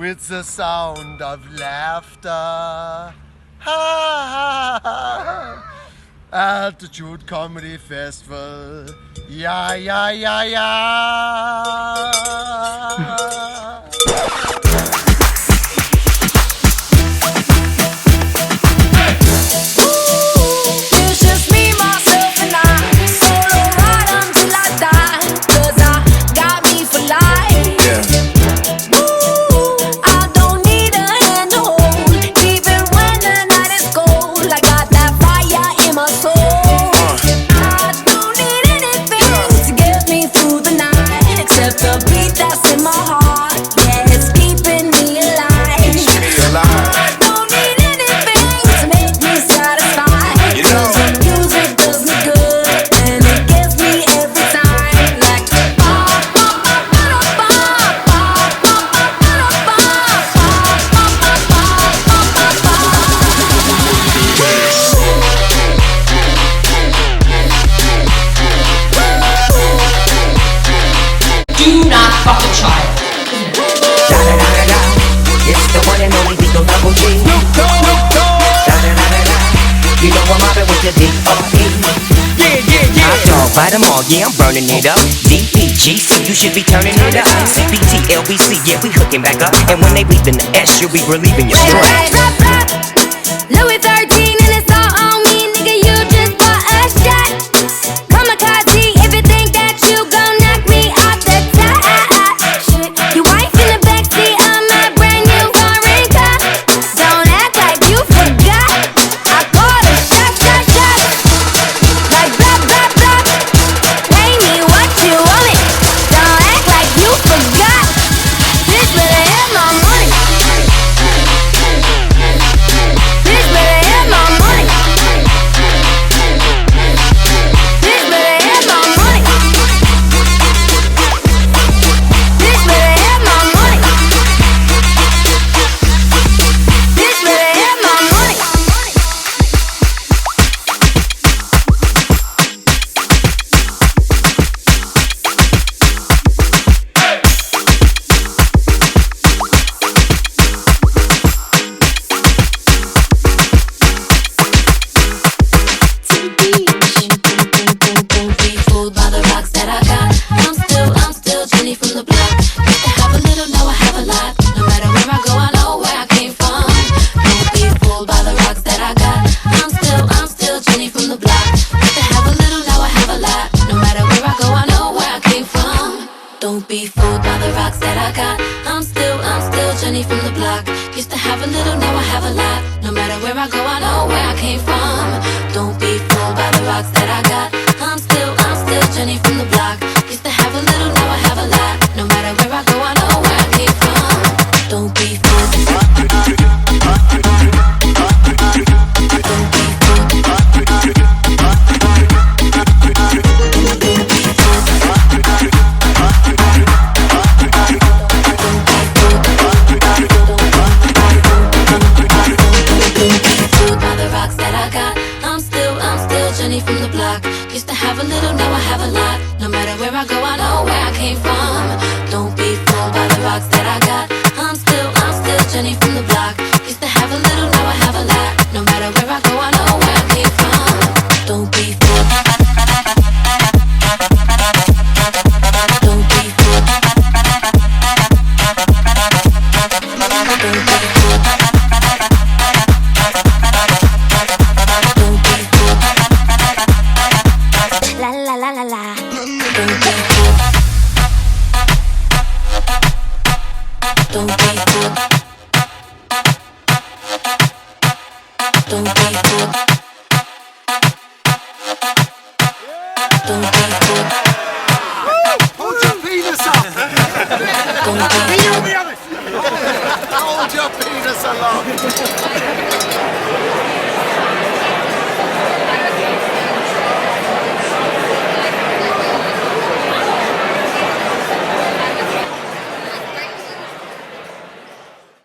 with the sound of laughter. Ha ha ha! Altitude Comedy Festival. Yeah, yeah, yeah, yeah. By them all, yeah, I'm burning it up. DPGC, you should be turning it up. CPT, LBC, yeah, we hooking back up. And when they leave in the S, you'll be relieving your stress. Louis 13 and it's all on me, nigga, you just bought a shot. Kamikaze, if you think that you gon' knock me off the top. Shit, your wife in the backseat of my brand new foreign car. Don't act like you forgot. I call a shot. Like blah, blah, blah. Pay me what you want it. Don't act like you forgot. Bitch, better have my money. Bitch, better have my money. Bitch, better have my money. Bitch, better have my money. Bitch, better have my money. Don't be fooled by the rocks that I got. I'm still Jenny from the block. Used to have a little, now I have a lot. No matter where I go, I know where I came from. Don't be fooled by the rocks that I got. I'm still Jenny from the block. Used to have a little, now I have a lot. No matter where I go, I know where I came from. Don't be fooled by the rocks that I got. I'm still Jenny from the block. Used to have a little, now I have a lot. No matter where I go, I know where I came from. Don't be fooled by the rocks that I got. I'm still Jenny from the block. Used to have a little, now I have a lot. No matter where I go, I know where I came from. Don't be fooled. Don't be fooled by the rocks that I got. I'm still Jenny from the block. Used to have a little, now I have a lot. No matter where I go, I know where I came from. Don't be fooled by the rocks that I got. I'm still Jenny from the block. Used to have a little, now I have a lot. No matter where I go, I know where I came from. Don't be fooled. Don't be fooled. Don't be fooled. Don't be fooled. La la la la la. Don't be fooled. Don't be fooled. Don't be